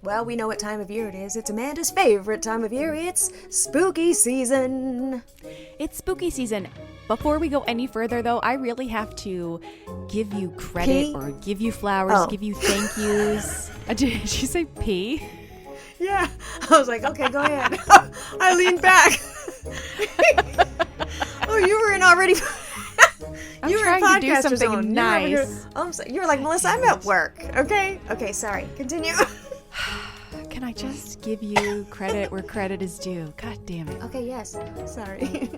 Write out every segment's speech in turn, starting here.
Well, we know what time of year it is. It's Amanda's favorite time of year. It's spooky season. It's spooky season. Before we go any further, though, I really have to give you credit or give you flowers, give you thank yous. Did she say pee? Yeah. I was like, okay, go ahead. I leaned back. Oh, you were in already. I'm trying to do something nice. You were like, Melissa, I'm at work. Okay? Okay, sorry. Continue. Can I just give you credit where credit is due? God damn it. Okay, yes. Sorry.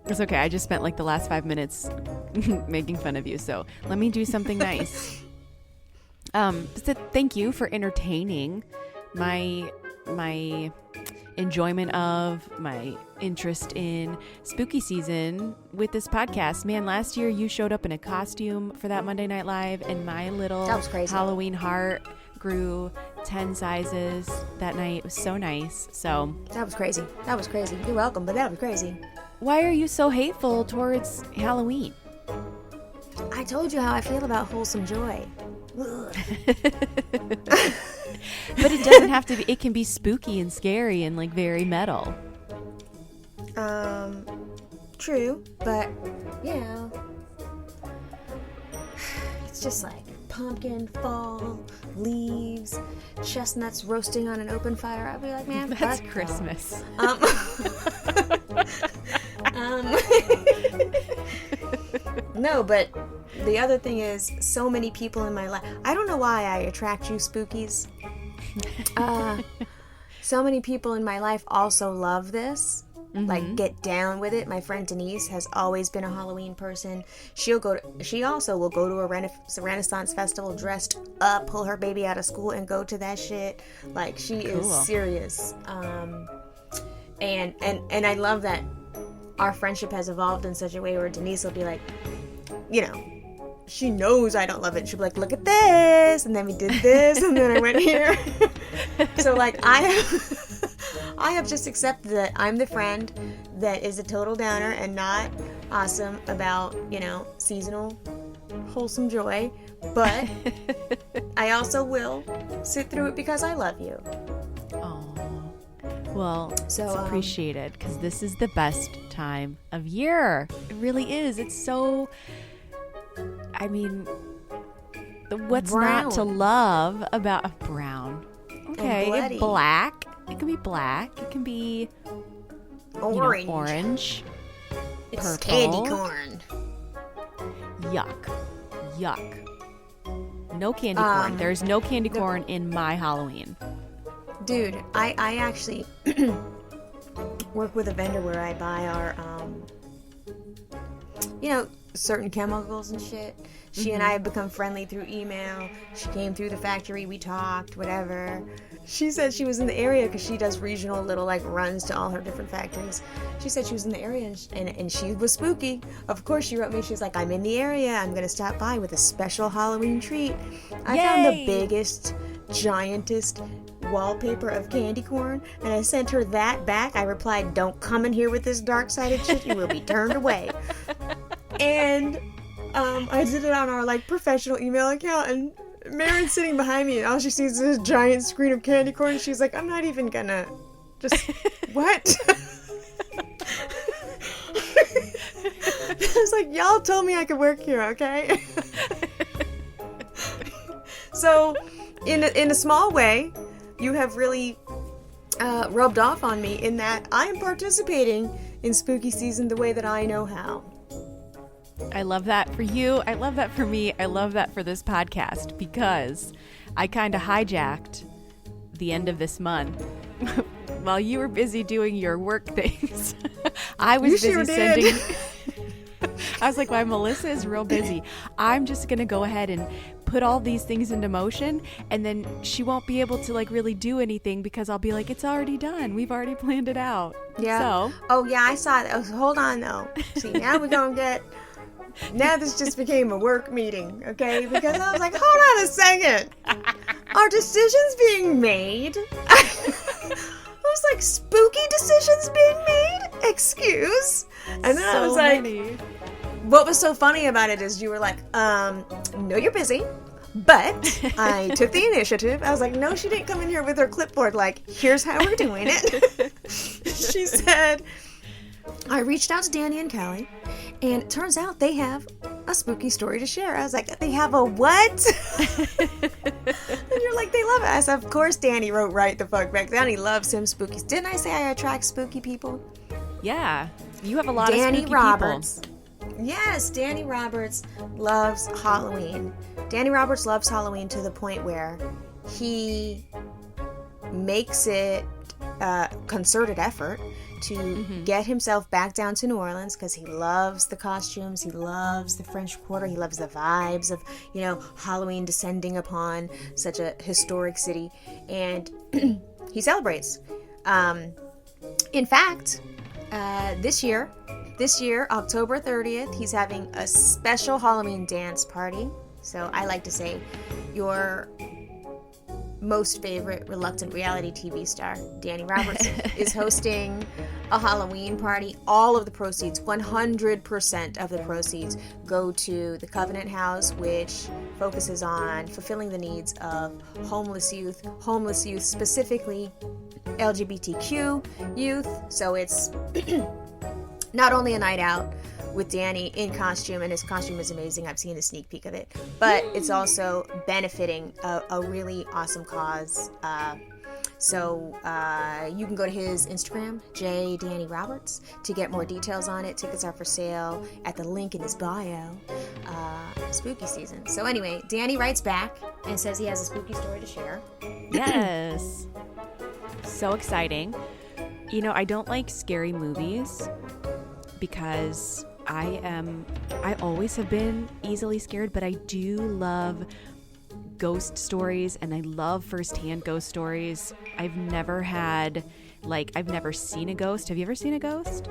It's okay. I just spent like the last 5 minutes making fun of you. So let me do something nice. So thank you for entertaining my enjoyment of, my interest in spooky season with this podcast. Man, last year you showed up in a costume for that Monday Night Live, and my little Halloween heart grew 10 sizes that night. It was so nice. So that was crazy. You're welcome, but that was crazy. Why are you so hateful towards Halloween? I told you how I feel about wholesome joy. But it doesn't have to be. It can be spooky and scary and like very metal. True, but yeah, it's just like pumpkin, fall, leaves, chestnuts roasting on an open fire. I'd be like, man, that's Christmas. No, but the other thing is, so many people in my life. I don't know why I attract you, spookies. So many people in my life also love this. Mm-hmm. Like, get down with it. My friend Denise has always been a Halloween person. She also will go to a Renaissance festival dressed up, pull her baby out of school and go to that shit. Like, she is serious. And I love that our friendship has evolved in such a way where Denise will be like, you know, she knows I don't love it. She'll be like, look at this. And then we did this. And then I went here. So, like, I have just accepted that I'm the friend that is a total downer and not awesome about, you know, seasonal wholesome joy. But I also will sit through it because I love you. Oh, well, so, it's appreciated because this is the best time of year. It really is. It's so, I mean, what's brown. Not to love about brown? Okay, black. It can be black. It can be orange. You know, orange. It's purple. Candy corn. Yuck. No candy corn. There's no candy corn in my Halloween. Dude, I actually work with a vendor where I buy our, you know, certain chemicals and shit. She and I have become friendly through email. She came through the factory. We talked, whatever. She said she was in the area because she does regional little, like, runs to all her different factories. She said she was in the area and she was spooky. Of course, she wrote me. She was like, I'm in the area. I'm going to stop by with a special Halloween treat. I found the biggest, giantest wallpaper of candy corn, and I sent her that back. I replied, don't come in here with this dark-sided shit. You will be turned away. And I did it on our, like, professional email account, and Marin's sitting behind me, and all she sees is this giant screen of candy corn, and she's like, I'm not even gonna just what? I was like, y'all told me I could work here, okay? So in a small way, you have really rubbed off on me in that I am participating in spooky season the way that I know how. I love that for you. I love that for me. I love that for this podcast because I kind of hijacked the end of this month while you were busy doing your work things. I was busy sending. I was like, "Why, Melissa is real busy. I'm just gonna go ahead and put all these things into motion, and then she won't be able to like really do anything because I'll be like, it's already done. We've already planned it out." Yeah. So. Oh yeah, I saw that. Oh, hold on though. See, now we're gonna get. Now this just became a work meeting, okay? Because I was like, hold on a second. Are decisions being made? I was like, spooky decisions being made? Excuse? And then I was like, what was so funny about it is you were like, no, you're busy. But I took the initiative. I was like, no, she didn't come in here with her clipboard like, here's how we're doing it. She said, I reached out to Danny and Callie, and it turns out they have a spooky story to share. I was like, they have a what? And you're like, they love it. I said, of course Danny wrote right the fuck back. Danny loves him spooky. Didn't I say I attract spooky people? Yeah, you have a lot Danny of spooky Roberts. people. Yes, Danny Roberts loves Halloween. Danny Roberts loves Halloween to the point where he makes it a concerted effort to get himself back down to New Orleans because he loves the costumes, he loves the French Quarter, he loves the vibes of, you know, Halloween descending upon such a historic city, and he celebrates. In fact, this year, October 30th, he's having a special Halloween dance party. So I like to say your most favorite reluctant reality TV star, Danny Roberts, is hosting a Halloween party. All of the proceeds, 100% of the proceeds, go to the Covenant House, which focuses on fulfilling the needs of homeless youth specifically LGBTQ youth. So it's not only a night out with Danny in costume, and his costume is amazing. I've seen a sneak peek of it, but it's also benefiting a really awesome cause. So you can go to his Instagram, JDannyRoberts, to get more details on it. Tickets are for sale at the link in his bio. Spooky season. So anyway, Danny writes back and says he has a spooky story to share. Yes. So exciting. You know, I don't like scary movies because I always have been easily scared, but I do love ghost stories, and I love firsthand ghost stories. I've never seen a ghost. Have you ever seen a ghost?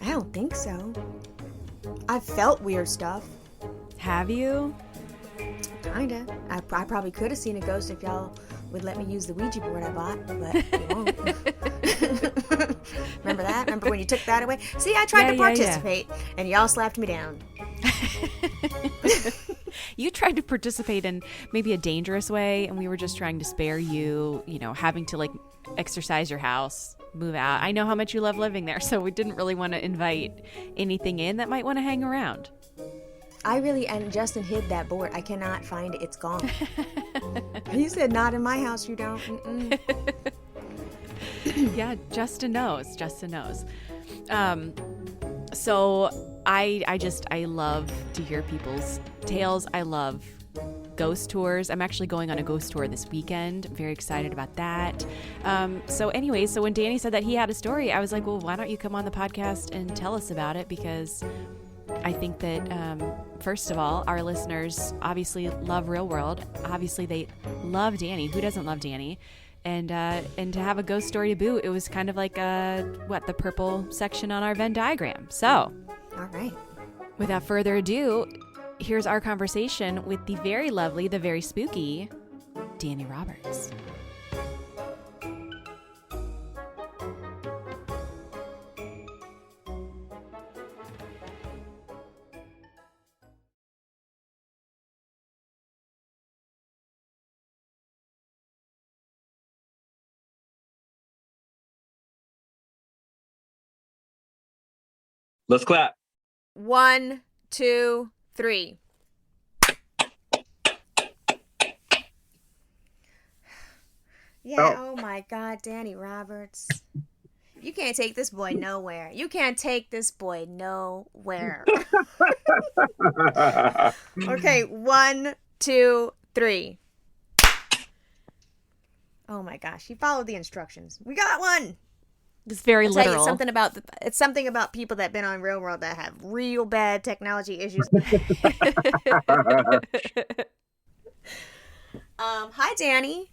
I don't think so. I've felt weird stuff. Have you? Kinda. I probably could have seen a ghost if y'all would let me use the Ouija board I bought, but you won't. Remember that? Remember when you took that away? See, I tried to participate, and y'all slapped me down. You tried to participate in maybe a dangerous way, and we were just trying to spare you, you know, having to like exercise your house, move out. I know how much you love living there, so we didn't really want to invite anything in that might want to hang around. And Justin hid that board. I cannot find it. It's gone. He said, not in my house, you don't. Yeah, Justin knows. So I love to hear people's tales. I love ghost tours. I'm actually going on a ghost tour this weekend. I'm very excited about that. So when Danny said that he had a story, I was like, well, why don't you come on the podcast and tell us about it? Because I think that, first of all, our listeners obviously love Real World. Obviously, they love Danny. Who doesn't love Danny? And to have a ghost story to boot, it was kind of like the purple section on our Venn diagram. So, all right. Without further ado, here's our conversation with the very lovely, the very spooky Danny Roberts. Let's clap. 1, 2, 3. Yeah, oh my God, Danny Roberts. You can't take this boy nowhere. Okay, 1, 2, 3. Oh my gosh, he followed the instructions. We got one. It's very literal. It's something about people that have been on Real World that have real bad technology issues. Hi, Danny.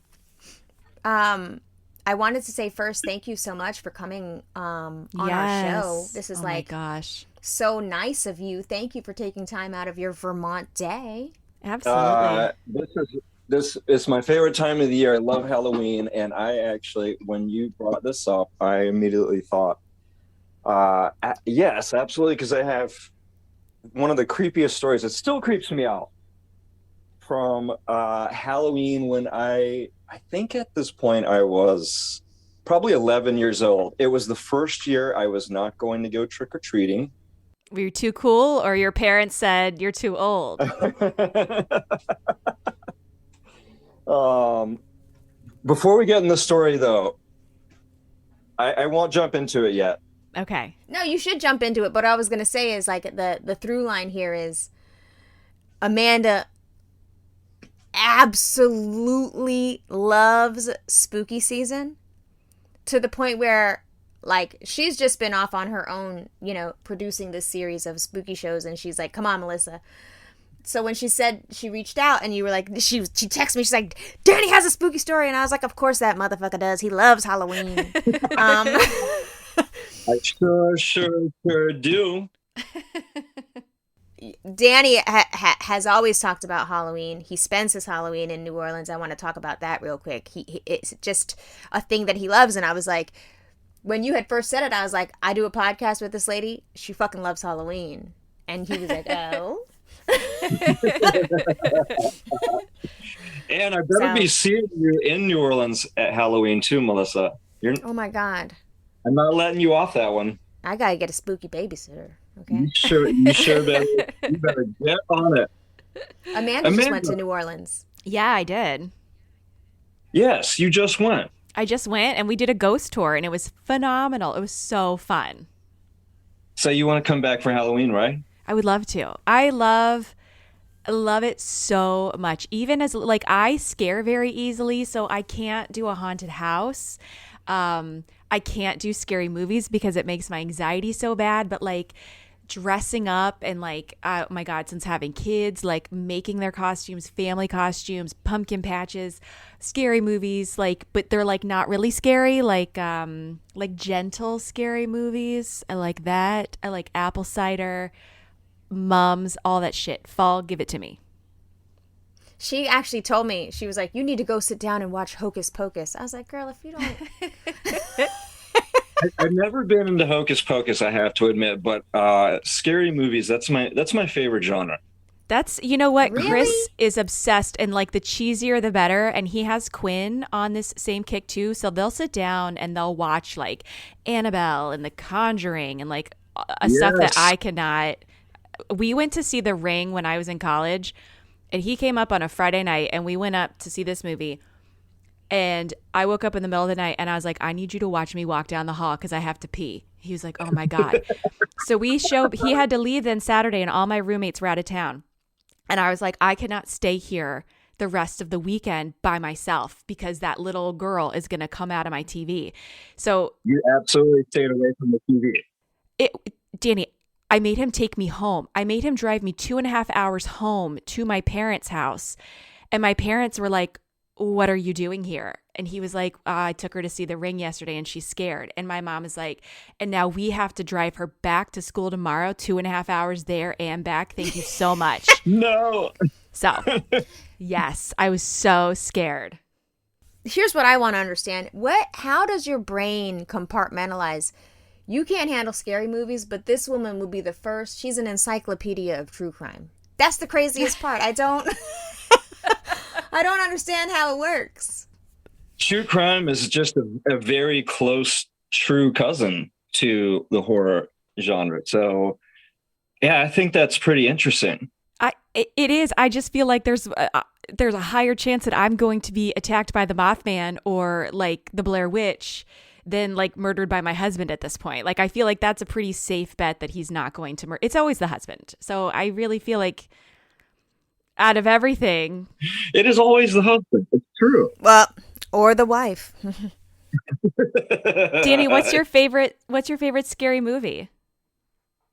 I wanted to say first, thank you so much for coming on our show. This is my gosh, so nice of you. Thank you for taking time out of your Vermont day. Absolutely. This is my favorite time of the year. I love Halloween, and I actually, when you brought this up, I immediately thought, yes, absolutely, because I have one of the creepiest stories. It still creeps me out from Halloween when I think at this point I was probably 11 years old. It was the first year I was not going to go trick or treating. Were you too cool, or your parents said you're too old? um, Before we get in the story, though, I won't jump into it yet. Okay. No, you should jump into it. But what I was gonna say is like the through line here is Amanda absolutely loves spooky season to the point where like she's just been off on her own, producing this series of spooky shows, and she's like, "Come on, Melissa." So when she said she reached out and you were like, she texted me, she's like, "Danny has a spooky story," and I was like, "Of course that motherfucker does. He loves Halloween." I sure do. Danny has always talked about Halloween. He spends his Halloween in New Orleans. I want to talk about that real quick. It's just a thing that he loves, and I was like, when you had first said it, I was like, I do a podcast with this lady. She fucking loves Halloween. And he was like, oh. And I better be seeing you in New Orleans at Halloween too, Melissa. Oh my God. I'm not letting you off that one. I gotta get a spooky babysitter. Okay. You sure better, you better get on it. Amanda just went to New Orleans. Yeah, I did. Yes, you just went. I just went and we did a ghost tour and it was phenomenal. It was so fun. So you want to come back for Halloween, right? I would love to. I love it so much. Even as like I scare very easily, so I can't do a haunted house. I can't do scary movies because it makes my anxiety so bad, but like dressing up and like, oh my God, since having kids, like making their costumes, family costumes, pumpkin patches, scary movies, like, but they're like not really scary, like gentle scary movies. I like that. I like apple cider, Mums, all that shit. Fall, give it to me. She actually told me, she was like, you need to go sit down and watch Hocus Pocus. I was like, girl, if you don't. I've never been into Hocus Pocus, I have to admit, but scary movies, that's my favorite genre. That's, you know what? Really? Chris is obsessed, and like the cheesier the better. And he has Quinn on this same kick too. So they'll sit down and they'll watch like Annabelle and The Conjuring and like stuff that I cannot. We went to see The Ring when I was in college, and he came up on a Friday night and we went up to see this movie. And I woke up in the middle of the night and I was like, I need you to watch me walk down the hall because I have to pee. He was like, oh my God. So he had to leave then Saturday and all my roommates were out of town. And I was like, I cannot stay here the rest of the weekend by myself because that little girl is going to come out of my TV. So you absolutely stayed away from the TV. Danny, I made him take me home. I made him drive me 2.5 hours home to my parents' house. And my parents were like, what are you doing here? And he was like, I took her to see The Ring yesterday and she's scared. And my mom is like, and now we have to drive her back to school tomorrow, 2.5 hours there and back. Thank you so much. No. So, yes, I was so scared. Here's what I want to understand. How does your brain compartmentalize? You can't handle scary movies, but this woman will be the first. She's an encyclopedia of true crime. That's the craziest part. I don't understand how it works. True crime is just a very close true cousin to the horror genre. So, yeah, I think that's pretty interesting. It is. I just feel like there's a higher chance that I'm going to be attacked by the Mothman or like the Blair Witch than like murdered by my husband at this point. Like I feel like that's a pretty safe bet that he's not going to murder. It's always the husband. So I really feel like out of everything, it is always the husband. It's true. Well, or the wife. Danny, what's your favorite scary movie?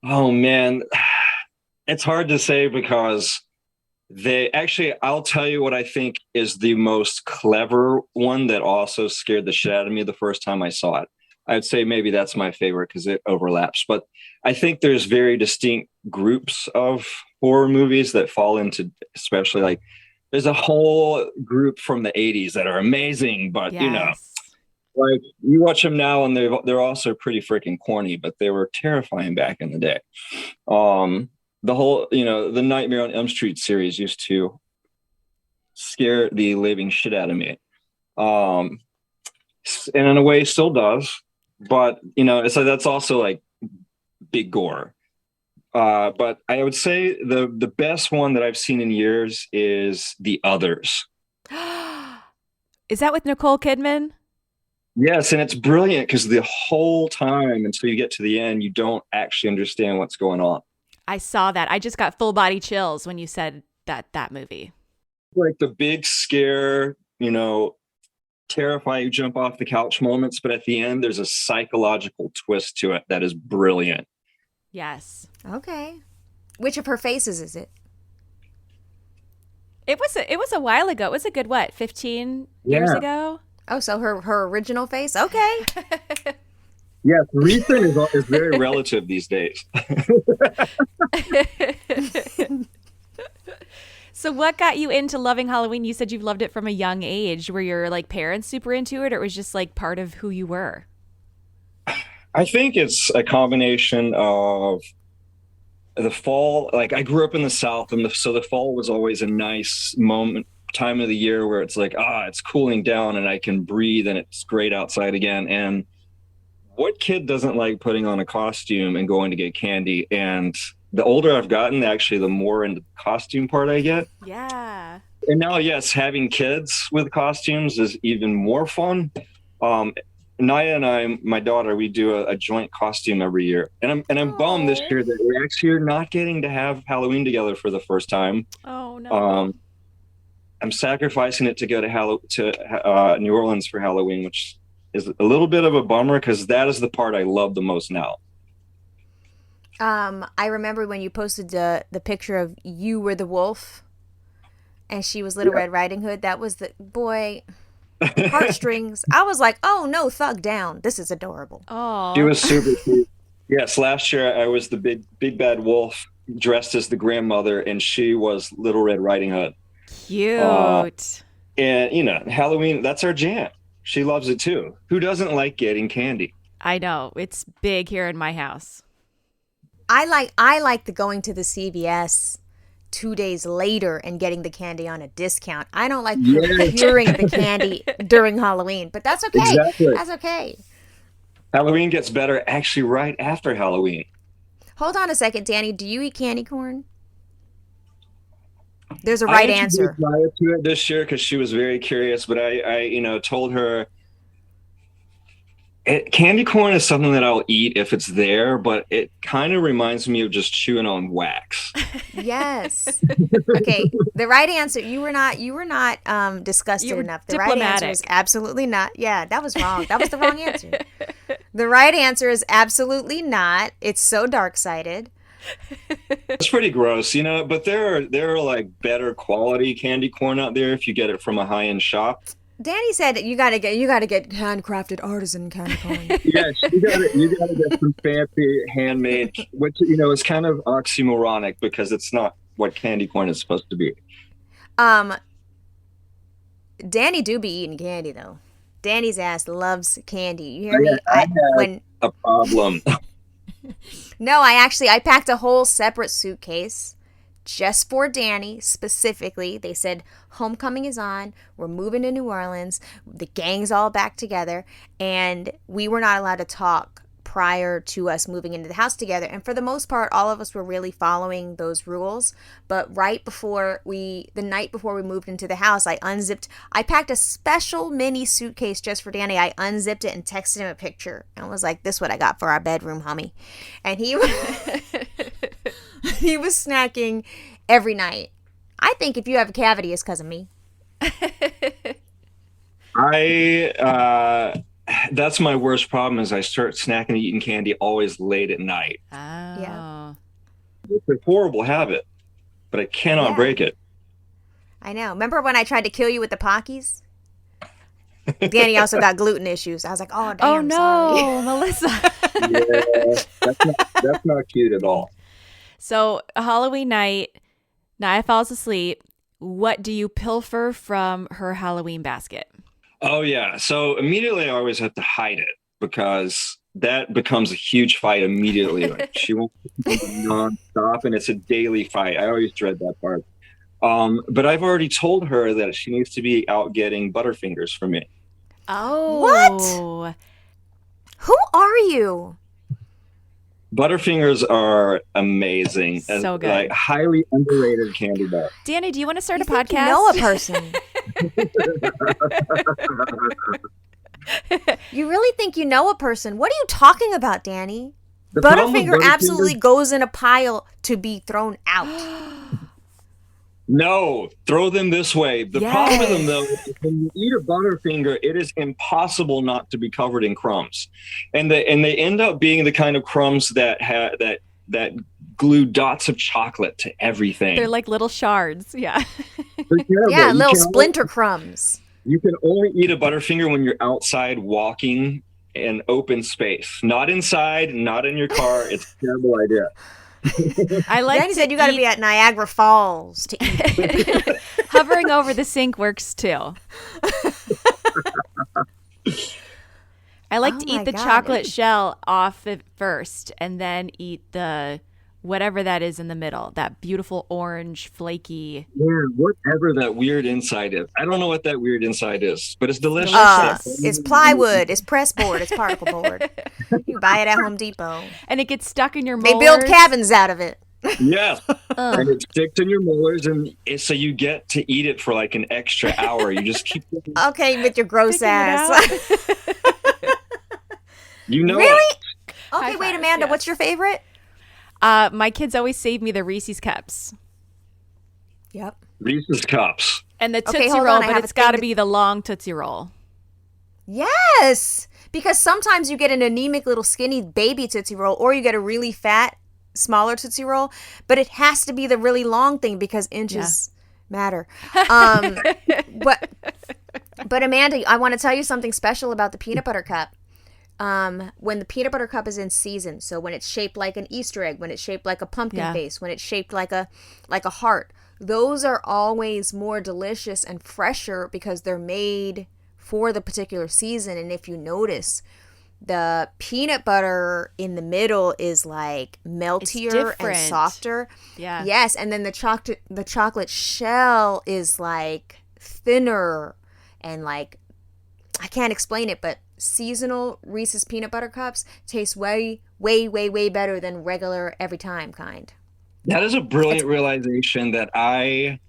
Oh man, it's hard to say because I'll tell you what I think is the most clever one that also scared the shit out of me the first time I saw it. I'd say maybe that's my favorite because it overlaps, but I think there's very distinct groups of horror movies that fall into, especially like there's a whole group from the 80s that are amazing, but yes. You know, like you watch them now and they're also pretty freaking corny, but they were terrifying back in the day. the whole, the Nightmare on Elm Street series used to scare the living shit out of me. And in a way still does, but it's like, that's also like big gore. But I would say the best one that I've seen in years is The Others. Is that with Nicole Kidman? Yes, and it's brilliant because the whole time until you get to the end, you don't actually understand what's going on. I saw that. I just got full body chills when you said that movie. Like the big scare, terrify you, jump off the couch moments, but at the end, there's a psychological twist to it that is brilliant. Yes. Okay. Which of her faces is it? It was a while ago. It was a good 15 years ago. Oh, so her original face? Okay. Yes, recent is very relative these days. So what got you into loving Halloween? You said you've loved it from a young age. Were your like parents super into it, or it was just like part of who you were? I think it's a combination of the fall. Like I grew up in the South, and so the fall was always a nice time of the year where it's like, it's cooling down and I can breathe and it's great outside again. And what kid doesn't like putting on a costume and going to get candy? And the older I've gotten, actually, the more into the costume part I get. Yeah. And now, yes, having kids with costumes is even more fun. Naya and I, my daughter, we do a joint costume every year. And I'm bummed this year that we actually are not getting to have Halloween together for the first time. Oh, no. I'm sacrificing it to go to New Orleans for Halloween, which is a little bit of a bummer because that is the part I love the most now. I remember when you posted the picture of you were the wolf and she was Little Red Riding Hood. That was the boy heartstrings. I was like, oh no, thug down. This is adorable. Oh, she was super cute. Yes, last year I was the big bad wolf dressed as the grandmother, and she was Little Red Riding Hood. Cute. And Halloween, that's our jam. She loves it too. Who doesn't like getting candy? I know. It's big here in my house. I like the going to the CVS 2 days later and getting the candy on a discount. I don't like procuring the candy during Halloween, but that's okay. Exactly. That's okay. Halloween gets better actually right after Halloween. Hold on a second, Danny. Do you eat candy corn? There's a right answer. I introduced Maya to it this year because she was very curious, but I told her candy corn is something that I'll eat if it's there, but it kind of reminds me of just chewing on wax. Yes. Okay. The right answer. You were not disgusted enough. The right answer is absolutely not. Yeah, that was wrong. That was the wrong answer. The right answer is absolutely not. It's so dark-sided. It's pretty gross, but there are like better quality candy corn out there if you get it from a high-end shop. Danny said you gotta get handcrafted artisan candy corn. Yes, you gotta get some fancy handmade, which is kind of oxymoronic because it's not what candy corn is supposed to be. Danny do be eating candy though. Danny's ass loves candy. You hear me? I have a problem. No, I packed a whole separate suitcase just for Danny specifically. They said homecoming is on. We're moving to New Orleans. The gang's all back together, and we were not allowed to talk prior to us moving into the house together. And for the most part, all of us were really following those rules. But the night before we moved into the house, I packed a special mini suitcase just for Danny. I unzipped it and texted him a picture and was like, this is what I got for our bedroom, homie. And he he was snacking every night. I think if you have a cavity, it's because of me. That's my worst problem is I start snacking and eating candy always late at night. Oh. Yeah. It's a horrible habit, but I cannot break it. I know. Remember when I tried to kill you with the Pockies? Danny also got gluten issues. I was like, oh, damn, oh no, sorry. Melissa. Yeah, that's not cute at all. So Halloween night, Naya falls asleep. What do you pilfer from her Halloween basket? Oh, yeah. So immediately I always have to hide it because that becomes a huge fight immediately. Like she won't nonstop, and it's a daily fight. I always dread that part. But I've already told her that she needs to be out getting Butterfingers for me. Oh. What? Who are you? Butterfingers are amazing. So good. Like highly underrated candy bar. Danny, do you want to start a Think podcast? You know a person. You really think you know a person? What are you talking about, Danny? Butterfinger absolutely goes in a pile to be thrown out. No, throw them this way. The problem with them, though, is when you eat a Butterfinger, it is impossible not to be covered in crumbs, and they end up being the kind of crumbs that glue dots of chocolate to everything. They're like little shards. Yeah. Yeah, little splinter crumbs. You can only eat a Butterfinger when you're outside walking in open space, not inside, not in your car. It's a terrible idea. I like. Danny said you got to be at Niagara Falls to eat. Hovering over the sink works too. I like to eat the chocolate shell off at first, and then eat the whatever that is in the middle. That beautiful orange, flaky. Yeah, whatever that weird inside is. I don't know what that weird inside is, but it's delicious. It's plywood. It's press board. It's particle board. You buy it at Home Depot. And it gets stuck in your molars. They build cabins out of it. Yes. And it sticks in your molars, and so you get to eat it for like an extra hour. You just keep okay, with your gross ass. You know really? it. Okay, wait, Amanda, what's your favorite? My kids always save me the Reese's Cups. Yep. Reese's Cups. And the Tootsie Roll, but it's got to be the long Tootsie Roll. Yes, because sometimes you get an anemic little skinny baby Tootsie Roll, or you get a really fat, smaller Tootsie Roll, but it has to be the really long thing because inches matter. But Amanda, I want to tell you something special about the peanut butter cup. When the peanut butter cup is in season, so when it's shaped like an Easter egg, when it's shaped like a pumpkin face, when it's shaped like a heart, those are always more delicious and fresher because they're made for the particular season. And if you notice, the peanut butter in the middle is like meltier and softer. Yeah. Yes, and then the chocolate shell is like thinner and like, I can't explain it, but seasonal Reese's peanut butter cups taste way, way, way, way better than regular every time kind. That is a brilliant realization that I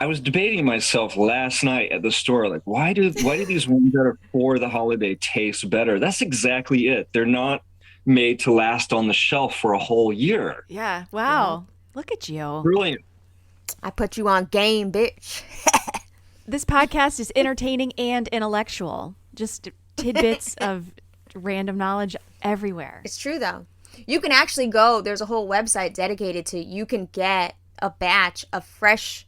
was debating myself last night at the store. Like, why do these ones that are for the holiday taste better? That's exactly it. They're not made to last on the shelf for a whole year. Yeah. Wow. Look at you. Brilliant. I put you on game, bitch. This podcast is entertaining and intellectual. Just tidbits of random knowledge everywhere. It's true, though. You can actually go, there's a whole website dedicated to, you can get a batch of fresh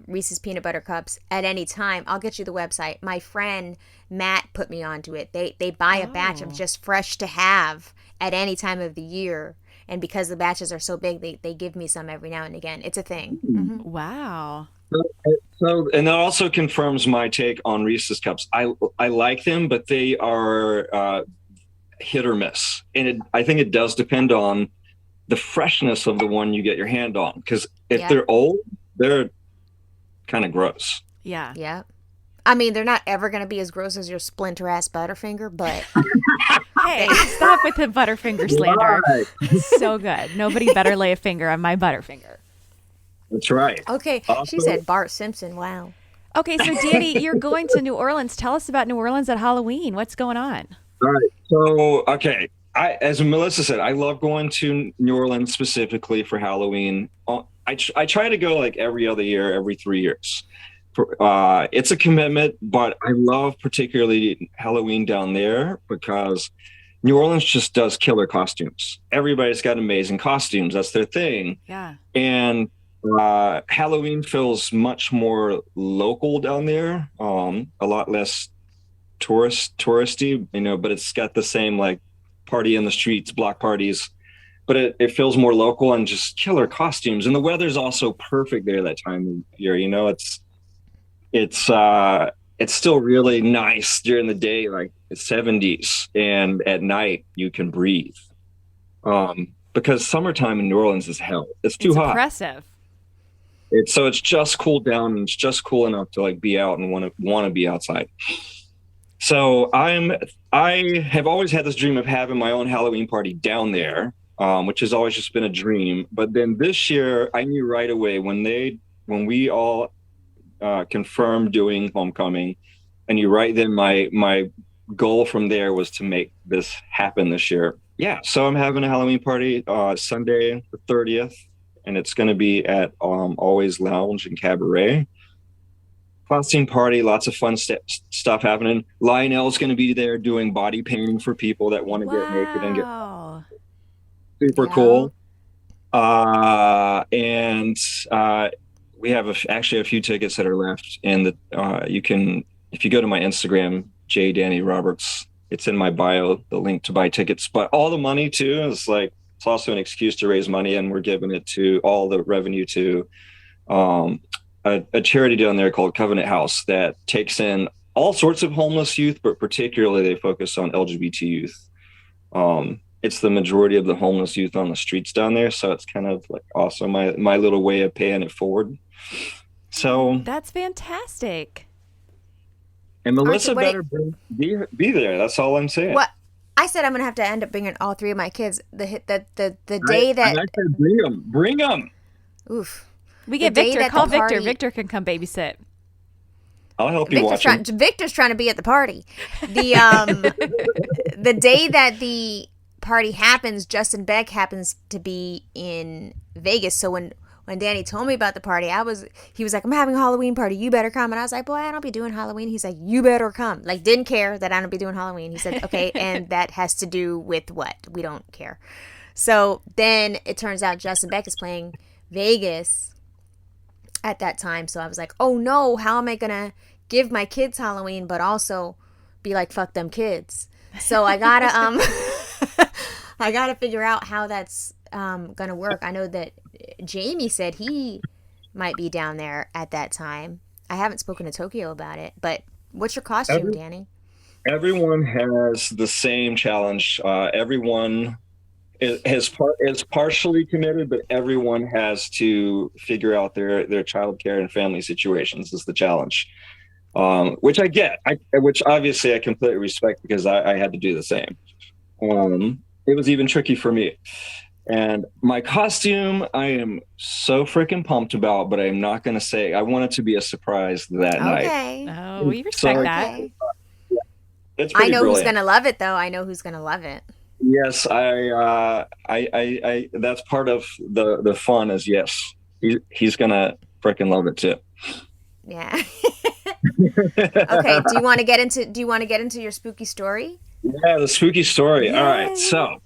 Reese's peanut butter cups at any time. I'll get you the website. My friend Matt put me onto it. They buy a batch of just fresh to have at any time of the year. And because the batches are so big, they give me some every now and again. It's a thing. Mm-hmm. Wow. So, and that also confirms my take on Reese's Cups. I like them, but they are hit or miss. And I think it does depend on the freshness of the one you get your hand on. Because if they're old, they're kind of gross. Yeah. Yeah. I mean, they're not ever going to be as gross as your splinter-ass Butterfinger, but... Hey, stop with the Butterfinger slander. Right. So good. Nobody better lay a finger on my Butterfinger. That's right. Okay, she said Bart Simpson. Wow. Okay, so Danny, you're going to New Orleans. Tell us about New Orleans at Halloween. What's going on? All right. So, okay. As Melissa said, I love going to New Orleans specifically for Halloween. I try to go like every other year, every 3 years. It's a commitment, but I love particularly Halloween down there because New Orleans just does killer costumes. Everybody's got amazing costumes. That's their thing. Yeah. And Halloween feels much more local down there, a lot less touristy, but it's got the same like party in the streets, block parties, but it feels more local and just killer costumes. And the weather's also perfect there that time of year. It's still really nice during the day. Like 70s, and at night you can breathe. Because summertime in New Orleans is hell. It's too It's hot. oppressive. It's just cooled down, and it's just cool enough to like be out and want to be outside. So I have always had this dream of having my own Halloween party down there, which has always just been a dream. But then this year, I knew right away when we all confirmed doing homecoming, I knew right then my goal from there was to make this happen this year. Yeah, so I'm having a Halloween party Sunday the 30th, and it's going to be at Always Lounge and Cabaret. Costume party, lots of fun stuff happening. Lionel's going to be there doing body painting for people that want to get naked and get super cool. And we have actually a few tickets that are left, and you can, if you go to my Instagram, J Danny Roberts, it's in my bio, the link to buy tickets. But all the money too is like, it's also an excuse to raise money, and we're giving it to all the revenue to a charity down there called Covenant House that takes in all sorts of homeless youth, but particularly they focus on LGBT youth. It's the majority of the homeless youth on the streets down there, so it's kind of like also my little way of paying it forward. So that's fantastic. And Melissa better be there. That's all I'm saying. What I said, I'm gonna have to end up bringing all three of my kids. The day that I said bring them. Oof. We get Victor. Call Victor. Victor can come babysit. I'll help you watch him. Victor's trying to be at the party. The day that the party happens, Justin Beck happens to be in Vegas. So when Danny told me about the party, he was like, I'm having a Halloween party. You better come. And I was like, boy, I don't be doing Halloween. He's like, you better come. Like, didn't care that I don't be doing Halloween. He said, okay, and that has to do with what? We don't care. So then it turns out Justin Beck is playing Vegas at that time. So I was like, oh no, how am I gonna give my kids Halloween but also be like, fuck them kids? So I gotta I gotta figure out how that's gonna work. I know that Jamie said he might be down there at that time. I haven't spoken to Tokyo about it, but what's your costume, Danny? Everyone has the same challenge. Everyone is partially committed, but everyone has to figure out their childcare and family situations is the challenge, which I get, which obviously I completely respect because I had to do the same. It was even tricky for me. And my costume, I am so freaking pumped about, but I'm not going to say. I want it to be a surprise that night. Okay. Oh, we respect that. Okay. It's I know brilliant. who's going to love it, though. I know who's going to love it. Yes, I that's part of the fun is, yes, he's gonna freaking love it too. Yeah. Okay. Do you want to get into your spooky story? Yeah, the spooky story. Yay. All right. So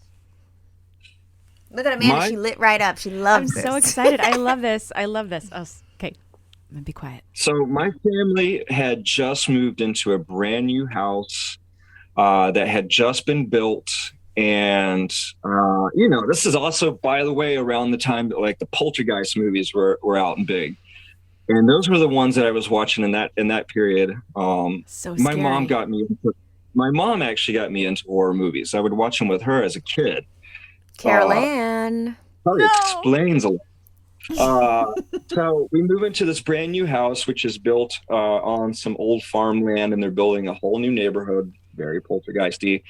look at Amanda. She lit right up. She loves this. I'm so excited. I love this. I love this. Oh, okay. I'm gonna be quiet. So my family had just moved into a brand new house that had just been built. And, this is also, by the way, around the time that like the Poltergeist movies were out and big. And those were the ones that I was watching in that period. So scary. My mom actually got me into horror movies. I would watch them with her as a kid. Carol Ann. Probably explains a lot. So we move into this brand new house, which is built on some old farmland, and they're building a whole new neighborhood, very poltergeisty.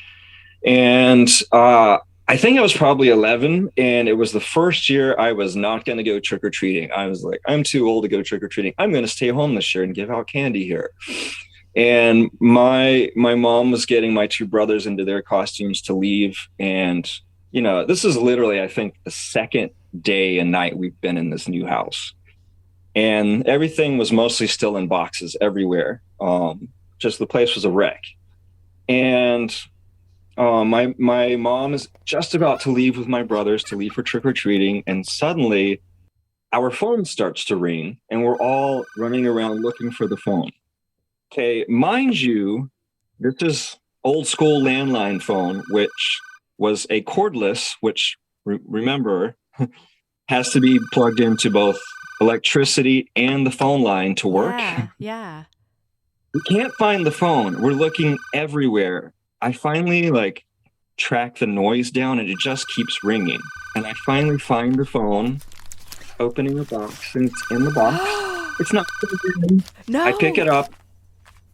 And I think I was probably 11, and it was the first year I was not going to go trick-or-treating. I was like, I'm too old to go trick-or-treating. I'm going to stay home this year and give out candy here. And my mom was getting my two brothers into their costumes to leave. And, this is literally, I think, the second day and night we've been in this new house. And everything was mostly still in boxes everywhere. Just the place was a wreck. And my mom is just about to leave with my brothers to leave for trick-or-treating, and suddenly our phone starts to ring, and we're all running around looking for the phone. Okay, mind you, this is old school landline phone, which was a cordless, which remember has to be plugged into both electricity and the phone line to work. Yeah. We can't find the phone. We're looking everywhere. I finally like track the noise down, and it just keeps ringing. And I finally find the phone, opening the box, and it's in the box. It's not. I pick No. it up,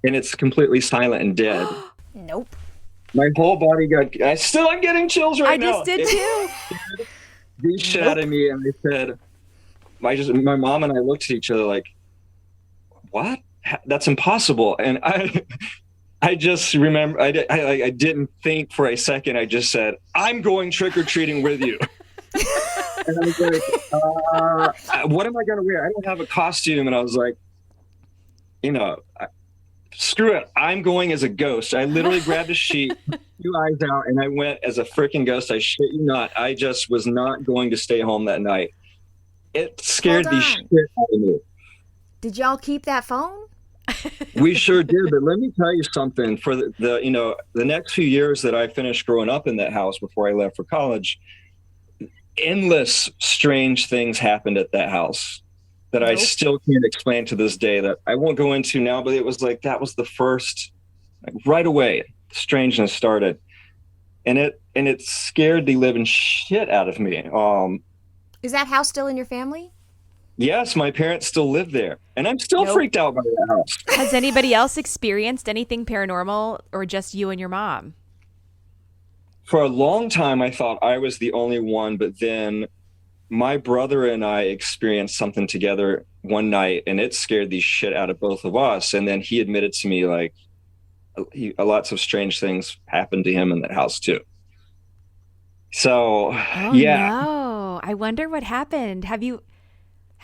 and it's completely silent and dead. Nope. My whole body I'm getting chills right I now. just did too. Beat shit out of me, and I said, my mom and I looked at each other like, what? That's impossible. And I just remember, I didn't think for a second. I just said, I'm going trick-or-treating with you. And I was like, what am I going to wear? I don't have a costume. And I was like, screw it. I'm going as a ghost. I literally grabbed a sheet, 2 eyes out, and I went as a freaking ghost. I shit you not. I just was not going to stay home that night. It scared the shit out of me. Did y'all keep that phone? We sure did, but let me tell you something. For the next few years that I finished growing up in that house before I left for college, endless strange things happened at that house that I still can't explain to this day, that I won't go into now, but it was like, that was the first, like, right away, strangeness started. And it scared the living shit out of me. Is that house still in your family? Yes, my parents still live there, and I'm still freaked out by that house. Has anybody else experienced anything paranormal, or just you and your mom? For a long time, I thought I was the only one, but then my brother and I experienced something together one night, and it scared the shit out of both of us. And then he admitted to me, like, lots of strange things happened to him in that house too. So, yeah. No. I wonder what happened. Have you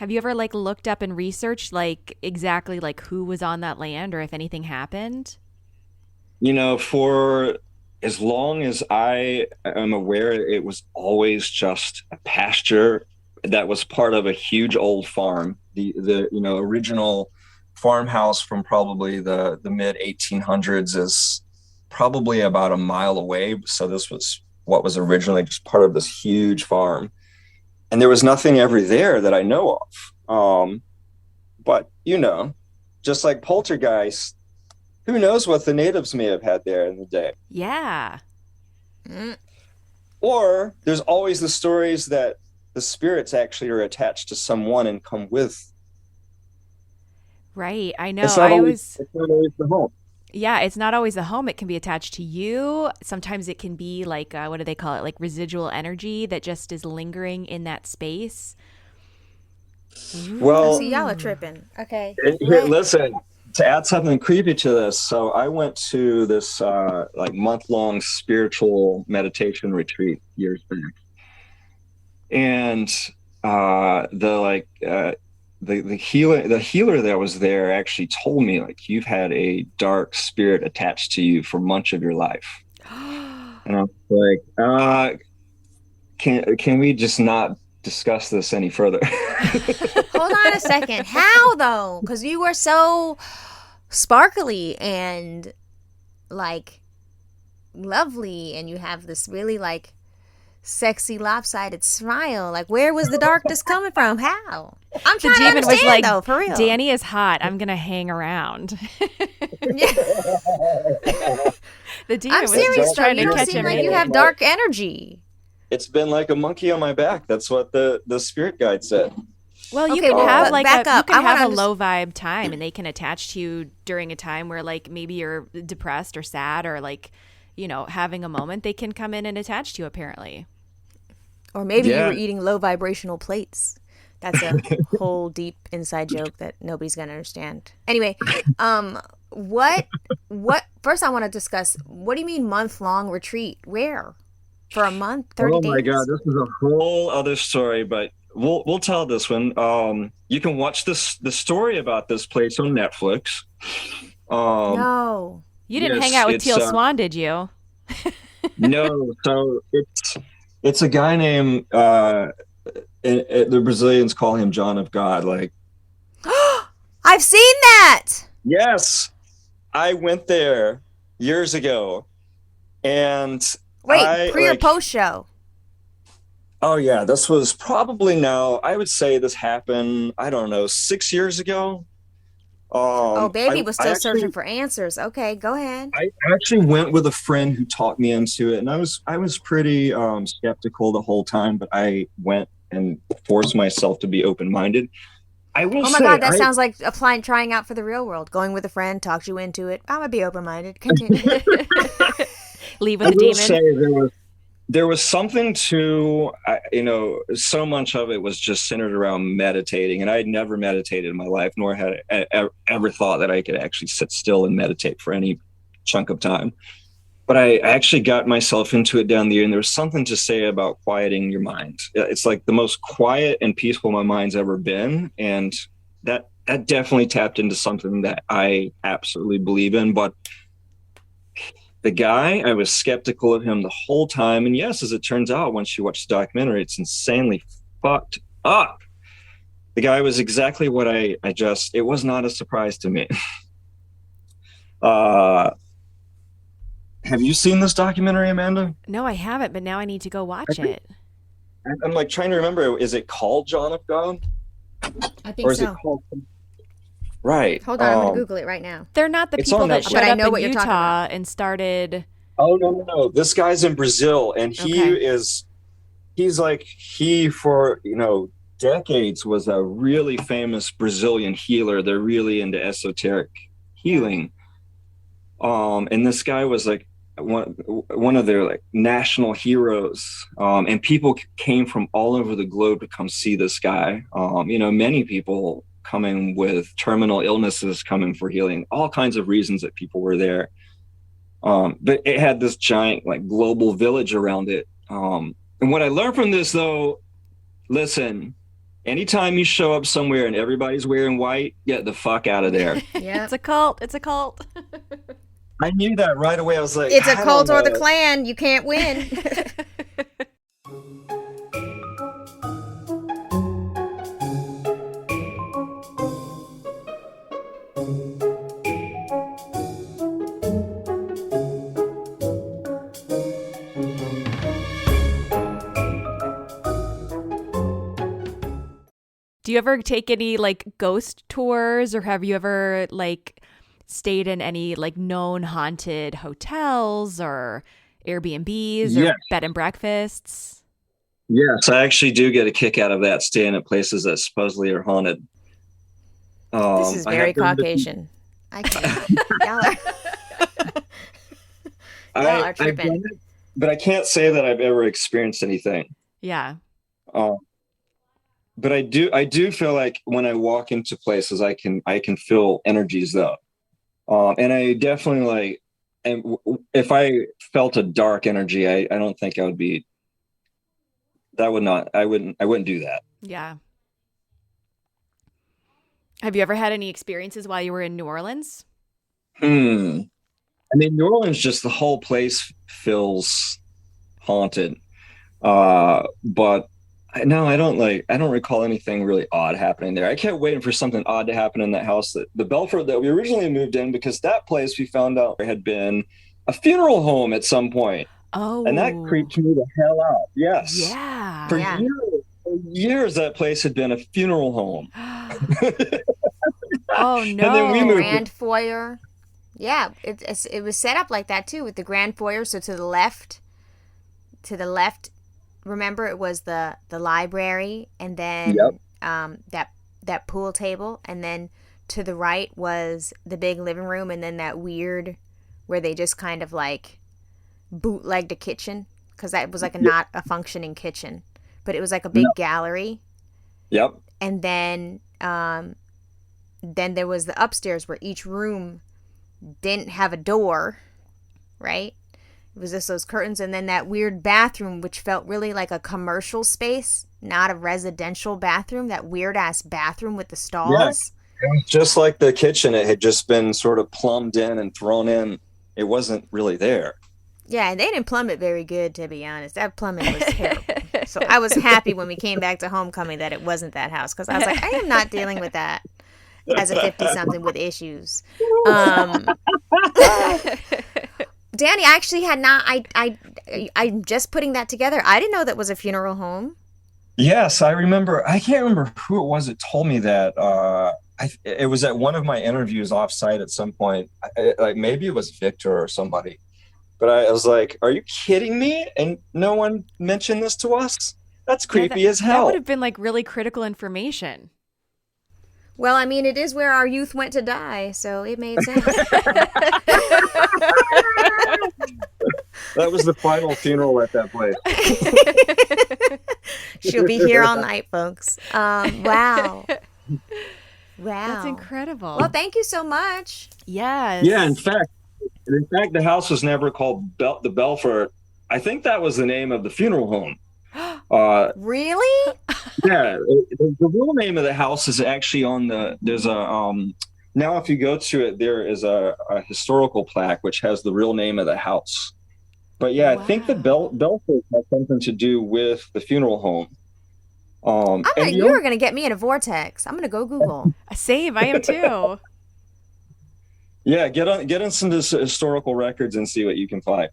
ever like looked up and researched like exactly like who was on that land, or if anything happened? For as long as I am aware, it was always just a pasture that was part of a huge old farm. The original farmhouse from probably the mid 1800s is probably about a mile away. So this was what was originally just part of this huge farm. And there was nothing ever there that I know of. But, just like poltergeist, who knows what the natives may have had there in the day. Yeah. Or there's always the stories that the spirits actually are attached to someone and come with. Right. I know. It's not always the home. Yeah, it's not always the home. It can be attached to you. Sometimes it can be like, what do they call it? Like residual energy that just is lingering in that space. Well, see, y'all are tripping. Okay. Listen, to add something creepy to this. So I went to this month-long spiritual meditation retreat years back. And the healer that was there actually told me, like, you've had a dark spirit attached to you for much of your life. And I was like, can we just not discuss this any further? Hold on a second. How though? Because you were so sparkly and like lovely, and you have this really like sexy lopsided smile. Like, where was the darkness coming from? How? I'm trying to understand, was like, though, for real. Danny is hot. I'm gonna hang around. The demon I'm serious, was trying you to don't catch seem him. like you have dark energy. It's been like a monkey on my back. That's what the spirit guide said. Well, you can have like a low vibe time, and they can attach to you during a time where like maybe you're depressed or sad or like, having a moment. They can come in and attach to you apparently. Or maybe you were eating low vibrational plates. That's a whole deep inside joke that nobody's gonna understand. Anyway, what? First, I want to discuss. What do you mean month-long retreat? Where? For a month, 30 days? Oh my God, this is a whole other story, but we'll tell this one. You can watch the story about this place on Netflix. No, you didn't hang out with Teal Swan, did you? No, so it's a guy named the Brazilians call him John of God. Like, I've seen that. Yes, I went there years ago, and wait, pre or post show? Oh yeah, this was probably now. I would say this happened, I don't know, 6 years ago. Oh, baby was still actually searching for answers. Okay, go ahead. I actually went with a friend who talked me into it, and I was pretty skeptical the whole time, but I went and forced myself to be open minded. I will Oh my say God, that sounds like trying out for the real world. Going with a friend talks you into it. I'm gonna be open minded. Continue. Leave I with the will demon. say there was something to so much of it was just centered around meditating, and I had never meditated in my life, nor had I ever thought that I could actually sit still and meditate for any chunk of time. But I actually got myself into it down the year, and there was something to say about quieting your mind. It's like the most quiet and peaceful my mind's ever been, and that definitely tapped into something that I absolutely believe in. But the guy, I was skeptical of him the whole time. And yes, as it turns out, once you watch the documentary, it's insanely fucked up. The guy was exactly what it was not a surprise to me. Have you seen this documentary, Amanda? No, I haven't, but now I need to go watch it. I'm like trying to remember, is it called John of God? I think Or is it so. called? Right. Hold on, I'm gonna Google it right now. They're not the It's people on that Netflix. showed But I up know in what you're talking Utah and started. Oh, no. This guy's in Brazil, and he for decades was a really famous Brazilian healer. They're really into esoteric healing. And this guy was like one of their like national heroes. And people came from all over the globe to come see this guy. Many people coming with terminal illnesses, coming for healing, all kinds of reasons that people were there. But it had this giant like global village around it. And what I learned from this, though, listen, anytime you show up somewhere and everybody's wearing white, get the fuck out of there. Yeah. It's a cult. It's a cult. I knew that right away. I was like, It's a I cult don't or the know. Klan. You can't win. Do you ever take any like ghost tours, or have you ever like stayed in any like known haunted hotels or Airbnbs or Yes. bed and breakfasts? Yes, I actually do get a kick out of that, staying at places that supposedly are haunted. This is I very have been to- Caucasian. I can't. Y'all are I've done tripping. it, but I can't say that I've ever experienced anything. Yeah. Um, but I do feel like when I walk into places, I can feel energies though. And I definitely like, and if I felt a dark energy, I don't think I would be. I wouldn't do that. Yeah. Have you ever had any experiences while you were in New Orleans? I mean, New Orleans, just the whole place feels haunted. But no, I don't recall anything really odd happening there. I kept waiting for something odd to happen in that house, the Belfort that we originally moved in, because that place we found out had been a funeral home at some point. Oh. And that creeped me the hell out. Yes. Yeah. For Yeah. years, that place had been a funeral home. Oh no. And then we moved. Grand foyer. Yeah, it was set up like that too, with the grand foyer. So to the left, remember it was the library, and then that pool table, and then to the right was the big living room, and then that weird where they just kind of like bootlegged a kitchen, because that was like not a functioning kitchen, but it was like a big gallery. Yep. And then there was the upstairs where each room didn't have a door, right? It was just those curtains, and then that weird bathroom, which felt really like a commercial space, not a residential bathroom. That weird ass bathroom with the stalls. Yes. It was just like the kitchen. It had just been sort of plumbed in and thrown in. It wasn't really there. Yeah, and they didn't plumb it very good, to be honest. That plumbing was terrible. So I was happy when we came back to homecoming that it wasn't that house, because I was like, I am not dealing with that as a 50-something with issues. Danny, I actually had not. I'm just putting that together. I didn't know that was a funeral home. Yes, I remember. I can't remember who it was that told me that. it was at one of my interviews offsite at some point. Like maybe it was Victor or somebody, but I was like, "Are you kidding me?" And no one mentioned this to us. That's creepy as That hell. would have been like really critical information. Well, I mean, it is where our youth went to die, so it made sense. That was the final funeral at that place. She'll be here all night, folks. Wow. Wow. That's incredible. Well, thank you so much. Yes. Yeah, in fact, the house was never called the Belfort. I think that was the name of the funeral home. Really? Yeah, the real name of the house is actually there's a now if you go to it, there is a historical plaque which has the real name of the house. But yeah, I think the Belfort has something to do with the funeral home. You were gonna get me in a vortex. I'm gonna go Google. Same, I am too. Yeah, get on some historical records and see what you can find.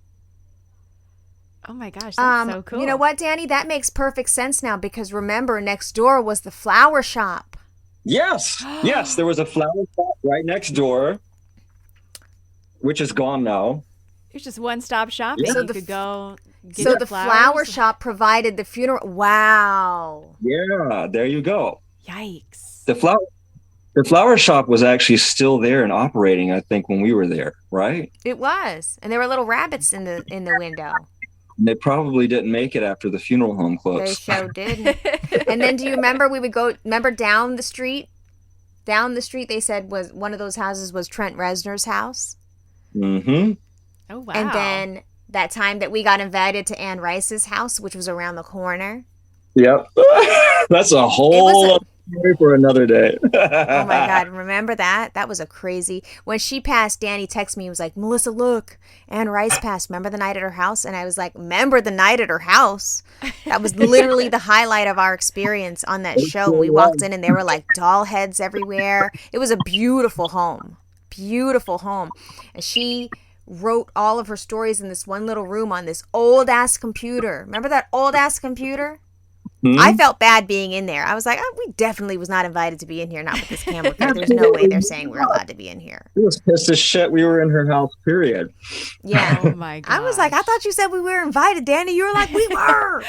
Oh my gosh, that's so cool. You know what, Danny? That makes perfect sense now because remember, next door was the flower shop. Yes, yes, there was a flower shop right next door, which is gone now. It's just one-stop shopping. Yeah. So you could go get So your the flowers. flower shop provided the funeral. Wow. Yeah, there you go. Yikes. The flower shop was actually still there and operating, I think, when we were there, right? It was, and there were little rabbits in the window. And they probably didn't make it after the funeral home They closed. sure did. And then do you remember we would go, down the street? Down the street, they said was one of those houses was Trent Reznor's house. Mm-hmm. Oh, wow. And then that time that we got invited to Anne Rice's house, which was around the corner. Yep. That's a whole other story for another day. Oh my God, remember that? That was a crazy. When she passed, Danny texted me. He was like, Melissa, look, Anne Rice passed. Remember the night at her house? And I was like, remember the night at her house? That was literally the highlight of our experience on that show. We walked in and there were like doll heads everywhere. It was a beautiful home. Beautiful home. And she wrote all of her stories in this one little room on this old ass computer. Remember that old ass computer? Hmm? I felt bad being in there. I was like, we definitely was not invited to be in here, not with this camera crew. There's no way they're saying we're allowed to be in here. It was pissed as shit we were in her house, period. Yeah. Oh my God. I was like, I thought you said we were invited, Danny. You were like, we were.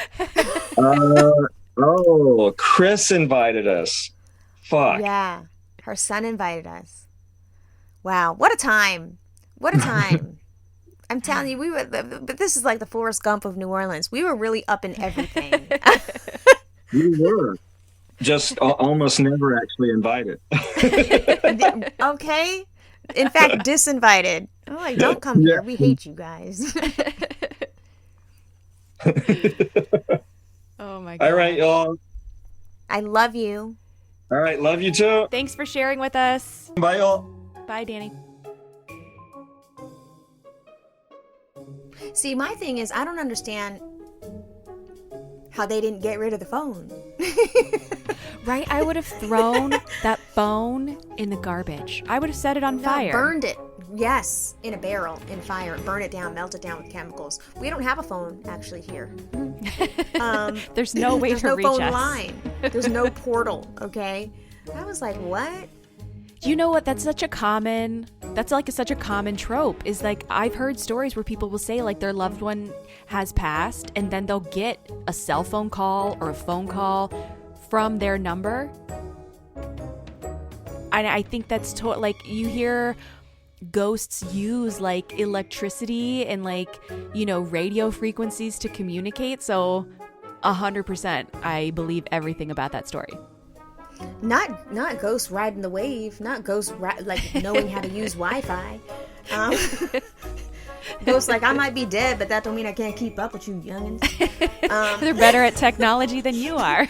Chris invited us. Fuck. Yeah. Her son invited us. Wow. What a time. What a time. I'm telling you, but this is like the Forrest Gump of New Orleans. We were really up in everything. We were. Just almost never actually invited. Okay. In fact, disinvited. I'm like, don't come here. We hate you guys. Oh my God. All right, y'all. I love you. All right, love you too. Thanks for sharing with us. Bye, y'all. Bye, Danny. See, my thing is, I don't understand how they didn't get rid of the phone. Right? I would have thrown that phone in the garbage. I would have set it on fire. Burned it. Yes, in a barrel, in fire. Burn it down, melt it down with chemicals. We don't have a phone, actually, here. There's no way to reach us. There's no phone line. There's no portal, okay? I was like, what? You know what? That's such a common trope is like I've heard stories where people will say like their loved one has passed and then they'll get a cell phone call or a phone call from their number. And I think that's like you hear ghosts use like electricity and like, you know, radio frequencies to communicate. So 100% I believe everything about that story. Not ghosts riding the wave, not ghosts like knowing how to use Wi-Fi. Ghosts like, I might be dead, but that don't mean I can't keep up with you youngins. They're better at technology than you are.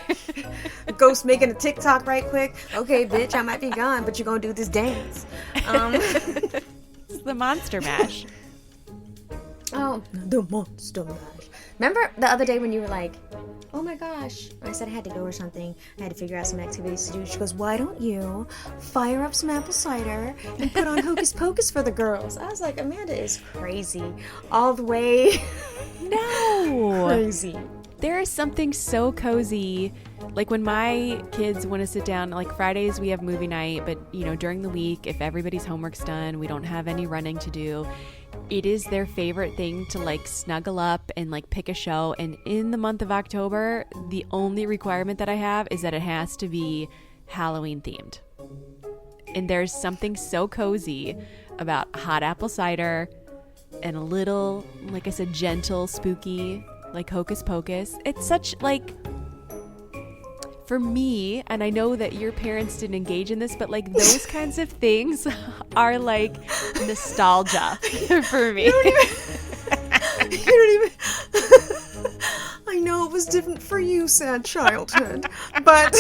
Ghost making a TikTok right quick. Okay, bitch, I might be gone, but you're gonna do this dance. It's the Monster Mash. Oh, the Monster Mash. Remember the other day when you were like, oh my gosh, I said I had to go or something. I had to figure out some activities to do. She goes, why don't you fire up some apple cider and put on Hocus Pocus for the girls? I was like, Amanda is crazy. All the way. No. Crazy. There is something so cozy. Like when my kids want to sit down, like Fridays we have movie night, but you know, during the week, if everybody's homework's done, we don't have any running to do. It is their favorite thing to like snuggle up and like pick a show. And in the month of October, the only requirement that I have is that it has to be Halloween themed. And there's something so cozy about hot apple cider and a little, like I said, gentle, spooky, like Hocus Pocus. It's such like, for me, and I know that your parents didn't engage in this, but like those kinds of things are like nostalgia for me. You don't even I know it was different for you, sad childhood, but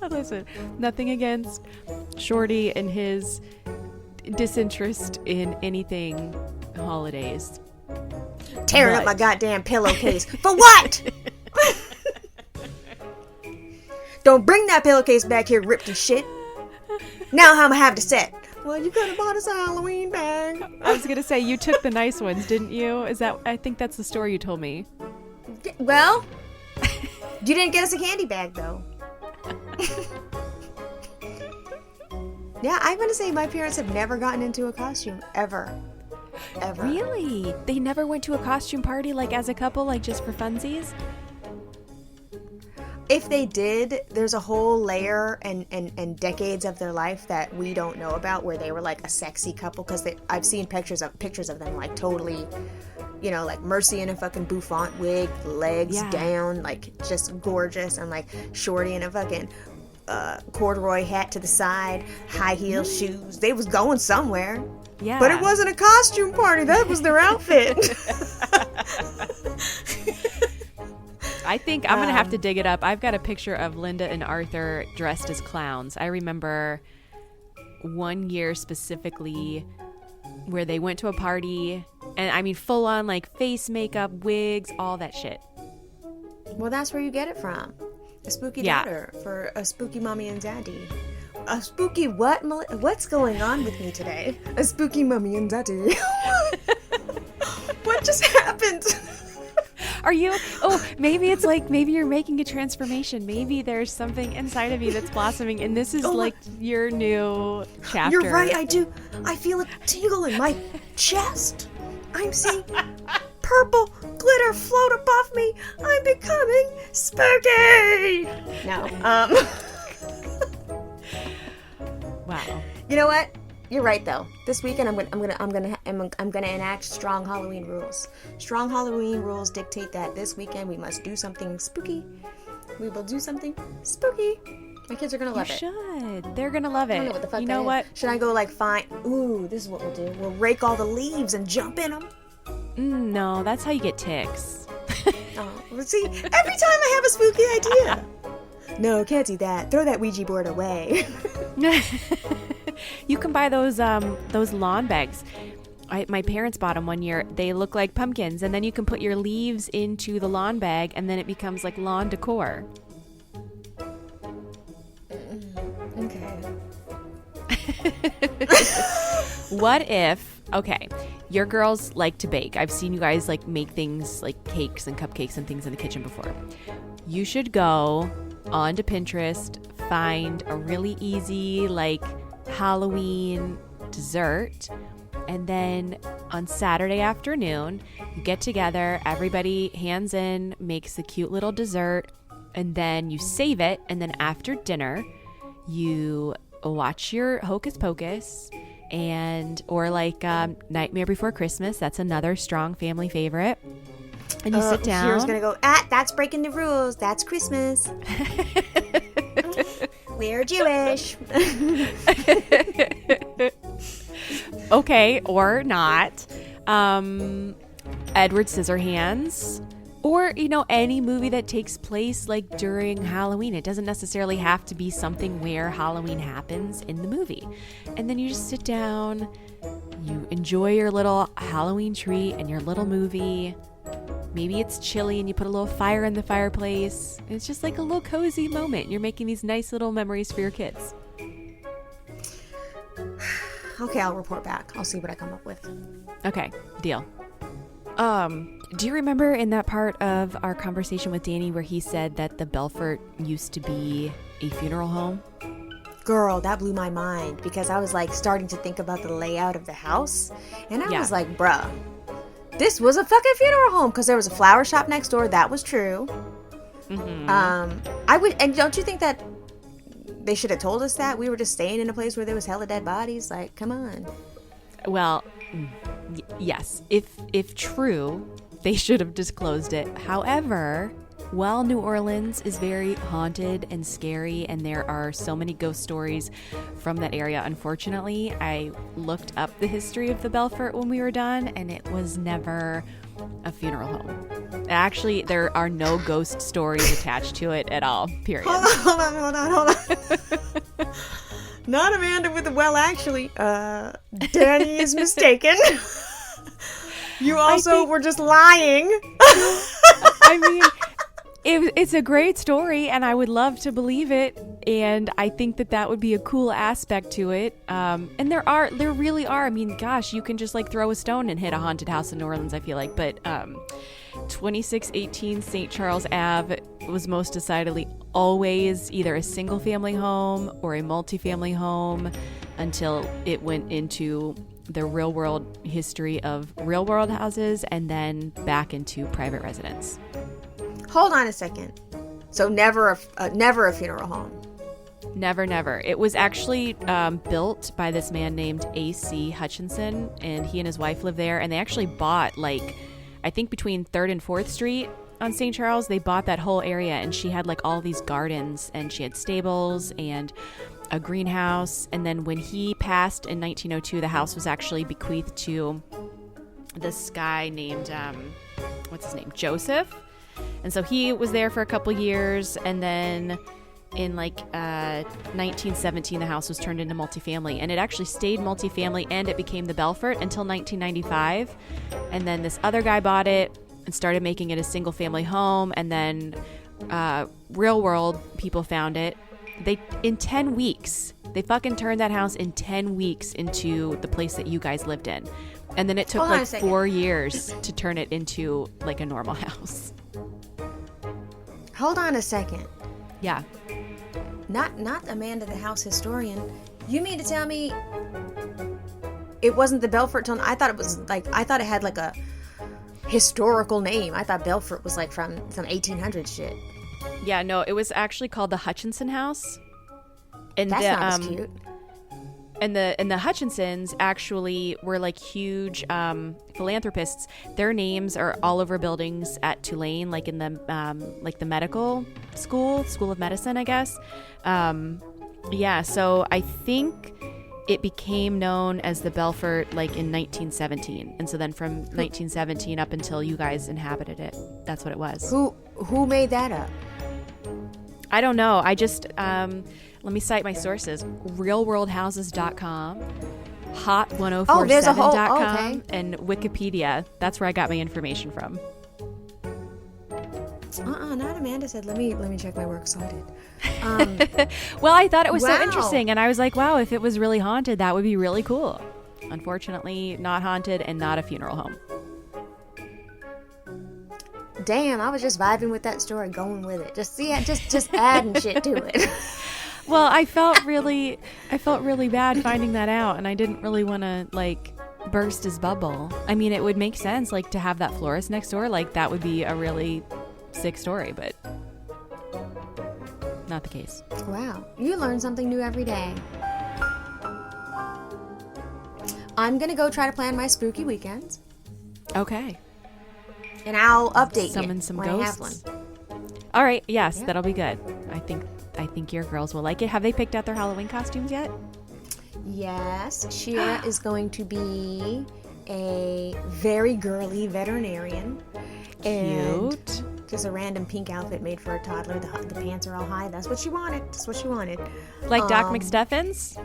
listen, nothing against Shorty and his disinterest in anything holidays. Tearing up my goddamn pillowcase. For what? Don't bring that pillowcase back here ripped and shit. Now I'm gonna have to set. Well, you could have bought us a Halloween bag. I was gonna say, you took the nice ones, didn't you? I think that's the story you told me. Well, you didn't get us a candy bag though. Yeah, I'm gonna say my parents have never gotten into a costume ever. Really? They never went to a costume party like as a couple, like just for funsies? If they did, there's a whole layer and decades of their life that we don't know about where they were like a sexy couple, because I've seen pictures of them like totally, you know, like Mercy in a fucking bouffant wig, legs down, like just gorgeous, and like Shorty in a fucking corduroy hat to the side, high heel shoes. They was going somewhere. Yeah. But it wasn't a costume party. That was their outfit. I think I'm going to have to dig it up. I've got a picture of Linda and Arthur dressed as clowns. I remember one year specifically where they went to a party, and I mean full on like face makeup, wigs, all that shit. Well, that's where you get it from. A spooky daughter for a spooky mommy and daddy. A spooky what? What's going on with me today? A spooky mommy and daddy. What just happened? Are you? Oh, maybe it's like, maybe you're making a transformation. Maybe there's something inside of you that's blossoming, and this is like your new chapter. You're right, I do. I feel a tingle in my chest. I'm seeing purple glitter float above me. I'm becoming spooky. No. Wow. You know what? You're right though. This weekend I'm gonna enact strong Halloween rules. Strong Halloween rules dictate that this weekend we must do something spooky. We will do something spooky. My kids are gonna love it. You should. They're gonna love it. I don't know what the fuck you know is. what? Should I go like find? Ooh, this is what we'll do. We'll rake all the leaves and jump in them. No, that's how you get ticks. Oh, well, see, every time I have a spooky idea. No, can't do that. Throw that Ouija board away. You can buy those lawn bags. My parents bought them one year. They look like pumpkins, and then you can put your leaves into the lawn bag, and then it becomes like lawn decor. Okay. What if, okay, your girls like to bake. I've seen you guys like make things like cakes and cupcakes and things in the kitchen before. You should go onto Pinterest, find a really easy like Halloween dessert, and then on Saturday afternoon you get together, everybody hands in, makes a cute little dessert, and then you save it, and then after dinner you watch your Hocus Pocus or like Nightmare Before Christmas. That's another strong family favorite. And you sit down. Here's gonna go, that's breaking the rules. That's Christmas. We're Jewish. Okay, or not. Edward Scissorhands. Or, you know, any movie that takes place like during Halloween. It doesn't necessarily have to be something where Halloween happens in the movie. And then you just sit down, you enjoy your little Halloween treat and your little movie. Maybe it's chilly and you put a little fire in the fireplace. It's just like a little cozy moment. You're making these nice little memories for your kids. Okay, I'll report back. I'll see what I come up with. Okay, deal. Do you remember in that part of our conversation with Danny where he said that the Belfort used to be a funeral home? Girl, that blew my mind because I was like starting to think about the layout of the house. And I was like, bruh, this was a fucking funeral home because there was a flower shop next door. That was true. And don't you think that they should have told us that? We were just staying in a place where there was hella dead bodies. Like, come on. Well, yes. If true, they should have disclosed it. However, while New Orleans is very haunted and scary, and there are so many ghost stories from that area, unfortunately, I looked up the history of the Belfort when we were done, and it was never a funeral home. Actually, there are no ghost stories attached to it at all, period. Hold on. Not Amanda with the actually. Danny is mistaken. You also were just lying. I mean, it's a great story, and I would love to believe it. And I think that would be a cool aspect to it. And there really are. I mean, gosh, you can just like throw a stone and hit a haunted house in New Orleans, I feel like. But 2618 St. Charles Ave was most decidedly always either a single family home or a multifamily home until it went into the real world history of real world houses and then back into private residence. Hold on a second. So never a funeral home. Never. It was actually built by this man named A.C. Hutchinson, and he and his wife lived there, and they actually bought, like, I think between 3rd and 4th Street on St. Charles, they bought that whole area, and she had, like, all these gardens, and she had stables and a greenhouse, and then when he passed in 1902, the house was actually bequeathed to this guy named, what's his name, Joseph, and so he was there for a couple years, and then in like 1917 the house was turned into multifamily, and it actually stayed multifamily and it became the Belfort until 1995, and then this other guy bought it and started making it a single family home, and then real world people found it. In 10 weeks they fucking turned that house in 10 weeks into the place that you guys lived in, and then it took like 4 years to turn it into like a normal house. Hold on a second. Yeah. Not Amanda, the house historian. You mean to tell me it wasn't the Belfort till I thought it had like a historical name. I thought Belfort was like from some 1800 shit. Yeah, no, it was actually called the Hutchinson House. And that's not as cute. And the Hutchinsons actually were like huge philanthropists. Their names are all over buildings at Tulane, like in the medical school of medicine, I guess. Yeah, so I think it became known as the Belfort like in 1917, and so then from 1917 up until you guys inhabited it, that's what it was. Who made that up? I don't know. I just let me cite my sources: realworldhouses.com, hot1047.com, and Wikipedia. That's where I got my information from. Not Amanda said, let me check my work, so I did. Well, I thought it was so interesting, and I was like, wow, if it was really haunted, that would be really cool. Unfortunately, not haunted and not a funeral home. Damn, I was just vibing with that story, going with it. Just adding shit to it. Well, I felt really bad finding that out, and I didn't really want to like burst his bubble. I mean, it would make sense like to have that florist next door, like that would be a really sick story, but not the case. Wow, you learn something new every day. I'm gonna go try to plan my spooky weekends. Okay. And I'll update Summon you some when ghosts. I have one. All right, yes, yeah. That'll be good. I think your girls will like it. Have they picked out their Halloween costumes yet? Yes, Shira is going to be a very girly veterinarian. Cute. And just a random pink outfit made for a toddler. The pants are all high. That's what she wanted. Like Doc McStuffins?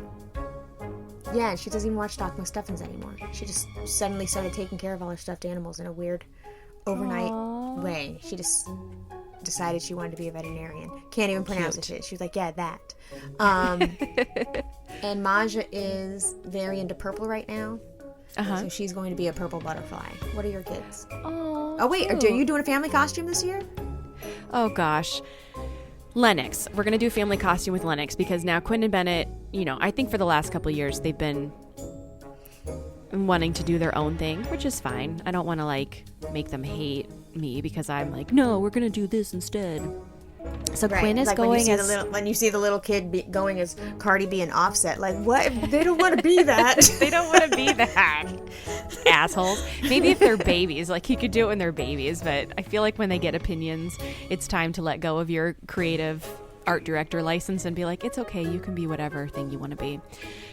Yeah, she doesn't even watch Doc McStuffins anymore. She just suddenly started taking care of all her stuffed animals in a weird overnight way. She just decided she wanted to be a veterinarian. Can't even pronounce the shit. She was like, yeah, that. And Maja is very into purple right now. So she's going to be a purple butterfly. What are your kids? Oh, wait, are you doing a family costume this year? Oh, gosh. Lennox. We're going to do a family costume with Lennox because now Quinn and Bennett, I think for the last couple of years, they've been wanting to do their own thing, which is fine. I don't want to, make them hate me because I'm like, no, we're going to do this instead. So right. Quinn is going when you see the little kid going as Cardi B and Offset, like, what? They don't want to be that. They don't want to be that. Assholes. Maybe if they're babies, you could do it when they're babies, but I feel like when they get opinions, it's time to let go of your creative art director license and be like, it's okay, you can be whatever thing you want to be.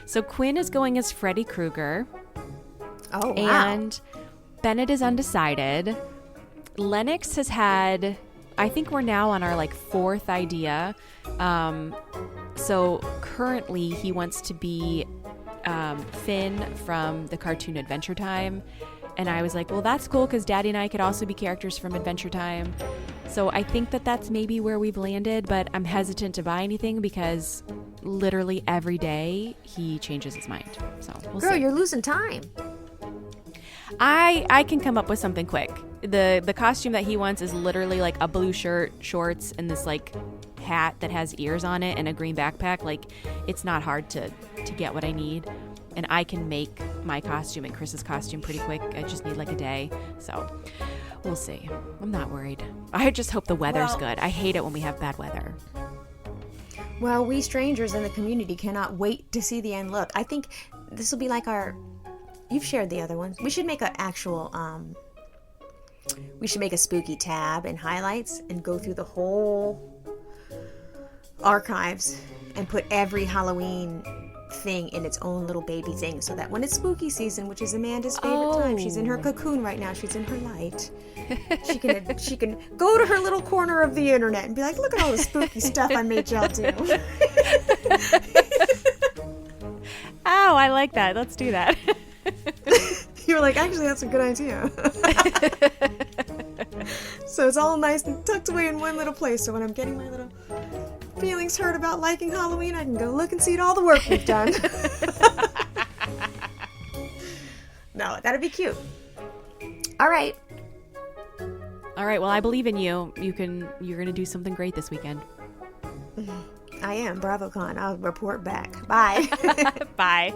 So Quinn is going as Freddy Krueger. Oh, wow. And Bennett is undecided. Lennox has had... I think we're now on our fourth idea. So currently he wants to be Finn from the cartoon Adventure Time. And I was like, well, that's cool because Daddy and I could also be characters from Adventure Time. So I think that's maybe where we've landed, but I'm hesitant to buy anything because literally every day he changes his mind. So we'll see. Girl, you're losing time. I can come up with something quick. The costume that he wants is literally a blue shirt, shorts, and this hat that has ears on it and a green backpack. It's not hard to get what I need. And I can make my costume and Chris's costume pretty quick. I just need a day. So we'll see. I'm not worried. I just hope the weather's good. I hate it when we have bad weather. Well, we strangers in the community cannot wait to see the end look. I think this will be you've shared the other ones. We should make an actual, we should make a spooky tab and highlights and go through the whole archives and put every Halloween thing in its own little baby thing so that when it's spooky season, which is Amanda's favorite time, she's in her cocoon right now, she's in her light, she can go to her little corner of the internet and be like, look at all the spooky stuff I made y'all do. Oh, I like that. Let's do that. You were like, actually, that's a good idea. So it's all nice and tucked away in one little place. So when I'm getting my little feelings hurt about liking Halloween, I can go look and see all the work we've done. No, that'd be cute. All right. Well, I believe in you. You're going to do something great this weekend. I am. BravoCon. I'll report back. Bye. Bye.